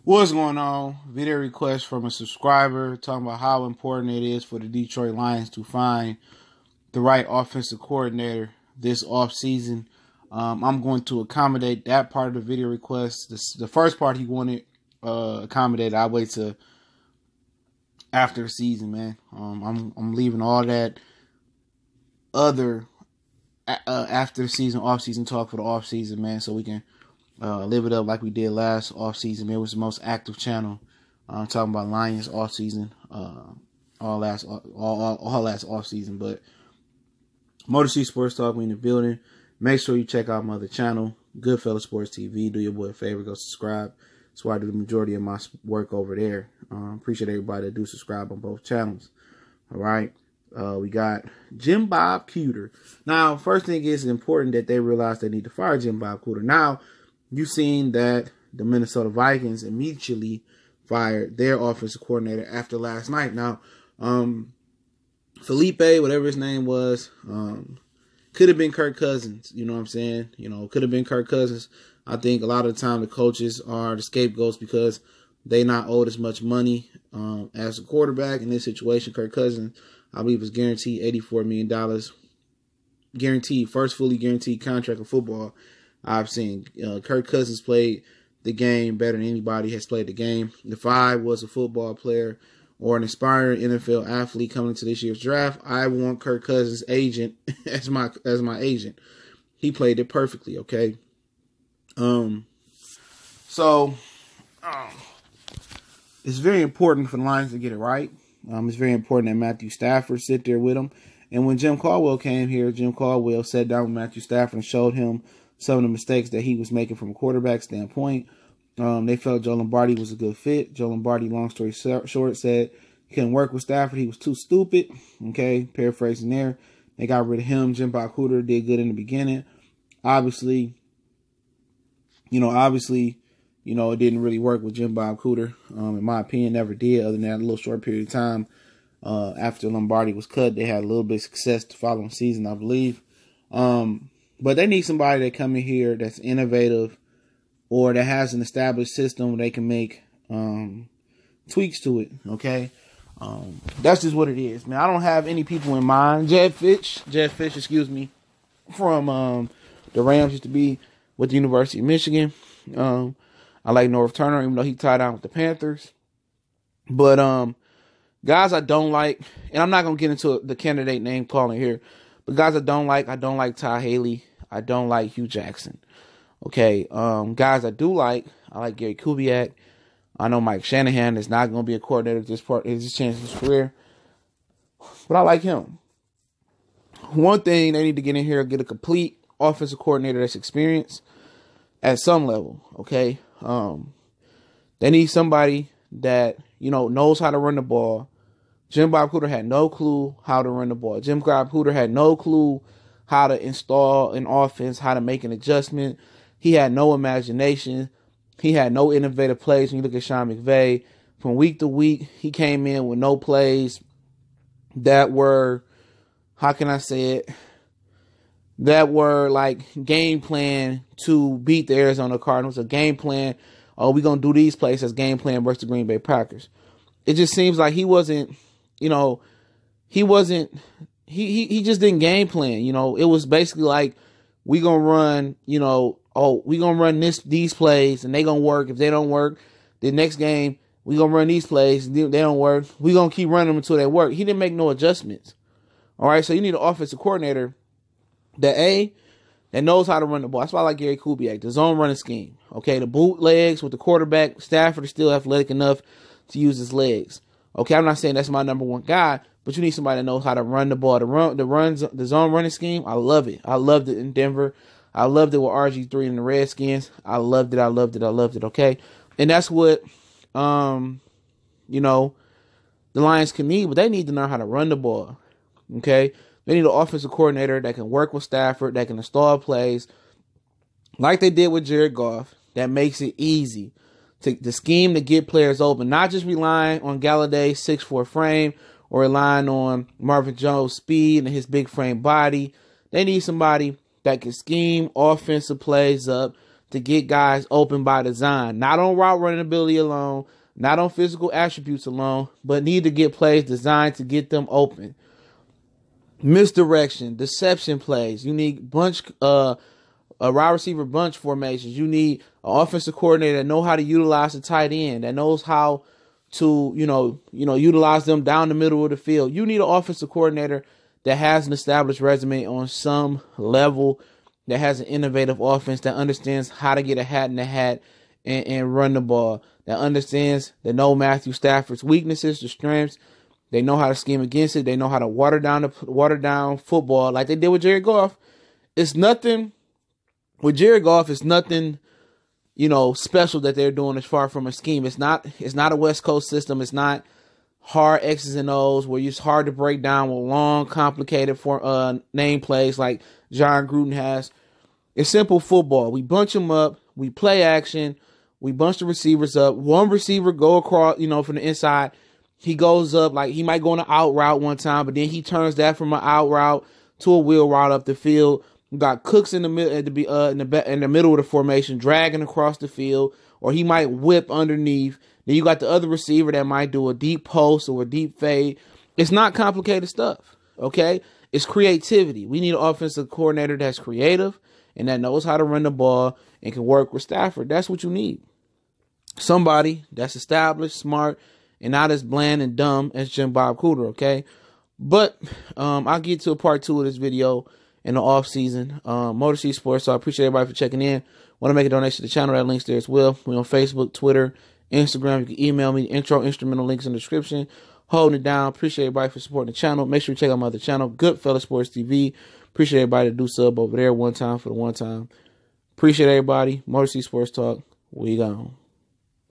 What's going on? Video request from a subscriber talking about how important it is for the Detroit Lions to find the right offensive coordinator this offseason. I'm going to accommodate that part of the video request. The first part he wanted accommodated. I'll wait till after the season, man. I'm leaving all that other after the season, off season talk for the off season, man, so we can live it up like we did last off season. It was the most active channel. Talking about Lions off season, all last off season. But Motor City Sports Talk, we in the building. Make sure you check out my other channel, Goodfellas Sports TV. Do your boy a favor, go subscribe. That's why I do the majority of my work over there. Appreciate everybody that do subscribe on both channels. All right. We got Jim Bob Cooter. Now, first thing is important that they realize they need to fire Jim Bob Cooter. Now, you've seen that the Minnesota Vikings immediately fired their offensive coordinator after last night. Now, Felipe, whatever his name was, could have been Kirk Cousins. You know what I'm saying? Could have been Kirk Cousins. I think a lot of the time the coaches are the scapegoats because they not owed as much money as a quarterback. In this situation, Kirk Cousins, I believe, was guaranteed $84 million. Guaranteed, first fully guaranteed contract of football I've seen. Kirk Cousins played the game better than anybody has played the game. If I was a football player or an aspiring NFL athlete coming into this year's draft, I want Kirk Cousins' agent as my agent. He played it perfectly, okay? So it's very important for the Lions to get it right. It's very important that Matthew Stafford sit there with him. And when Jim Caldwell came here, Jim Caldwell sat down with Matthew Stafford and showed him some of the mistakes that he was making from a quarterback standpoint. They felt Joe Lombardi was a good fit. Joe Lombardi, long story short, said he couldn't work with Stafford. He was too stupid. Okay, paraphrasing there. They got rid of him. Jim Bob Cooter did good in the beginning. Obviously, it didn't really work with Jim Bob Cooter. In my opinion, never did, other than that little short period of time after Lombardi was cut. They had a little bit of success the following season, I believe. But they need somebody that come in here that's innovative or that has an established system where they can make tweaks to it, okay? That's just what it is, man. I don't have any people in mind. Jedd Fisch, from the Rams, used to be with the University of Michigan. I like Norv Turner, even though he tied down with the Panthers. But guys I don't like, and I'm not going to get into the candidate name calling here, but guys I don't like Ty Haley. I don't like Hugh Jackson. Okay, guys I like Gary Kubiak. I know Mike Shanahan is not going to be a coordinator at this part. It's his chance in his career. But I like him. One thing they need to get in here, get a complete offensive coordinator that's experienced at some level, okay? They need somebody that, knows how to run the ball. Jim Bob Cooter had no clue how to run the ball. Jim Bob Cooter had no clue how to install an offense, how to make an adjustment. He had no imagination. He had no innovative plays. When you look at Sean McVay, from week to week, he came in with no plays that were, how can I say it, that were like game plan to beat the Arizona Cardinals, a game plan. Oh, we're going to do these plays as game plan versus the Green Bay Packers. It just seems like he wasn't, he just didn't game plan. It was basically like, we going to run, we going to run these plays and they going to work. If they don't work, the next game, we going to run these plays. They don't work. We going to keep running them until they work. He didn't make no adjustments. All right. So you need an offensive coordinator that knows how to run the ball. That's why I like Gary Kubiak, the zone running scheme. Okay, the bootlegs with the quarterback. Stafford is still athletic enough to use his legs. Okay, I'm not saying that's my number one guy, but you need somebody that knows how to run the ball. The zone running scheme, I love it. I loved it in Denver. I loved it with RG3 and the Redskins. I loved it. Okay, and that's what the Lions can need, but they need to learn how to run the ball. Okay. They need an offensive coordinator that can work with Stafford, that can install plays like they did with Jared Goff, that makes it easy to scheme to get players open, not just relying on Galladay's 6'4" frame or relying on Marvin Jones' speed and his big frame body. They need somebody that can scheme offensive plays up to get guys open by design, not on route running ability alone, not on physical attributes alone, but need to get plays designed to get them open. Misdirection, deception plays. You need a wide receiver bunch formations. You need an offensive coordinator that know how to utilize the tight end, that knows how to, utilize them down the middle of the field. You need an offensive coordinator that has an established resume on some level, that has an innovative offense, that understands how to get a hat in the hat and run the ball, that understands, that know Matthew Stafford's weaknesses, the strengths. They know how to scheme against it. They know how to water down football like they did with Jared Goff. It's nothing with Jared Goff. It's nothing, special that they're doing as far from a scheme. It's not a West Coast system. It's not hard X's and O's where it's hard to break down with long, complicated name plays like John Gruden has. It's simple football. We bunch them up. We play action. We bunch the receivers up. One receiver go across, from the inside. He goes up, like he might go on an out route one time, but then he turns that from an out route to a wheel route up the field. We got Cooks in the middle, in the middle of the formation, dragging across the field, or he might whip underneath. Then you got the other receiver that might do a deep post or a deep fade. It's not complicated stuff, okay? It's creativity. We need an offensive coordinator that's creative and that knows how to run the ball and can work with Stafford. That's what you need. Somebody that's established, smart, and not as bland and dumb as Jim Bob Cooter, okay? But I'll get to a part 2 of this video in the off season. Motor City Sports, so I appreciate everybody for checking in. Want to make a donation to the channel, that link's there as well. We're on Facebook, Twitter, Instagram. You can email me, intro, instrumental links in the description. Holding it down. Appreciate everybody for supporting the channel. Make sure you check out my other channel, Goodfellas Sports TV. Appreciate everybody to do sub over there one time for the one time. Appreciate everybody. Motor City Sports Talk. We gone.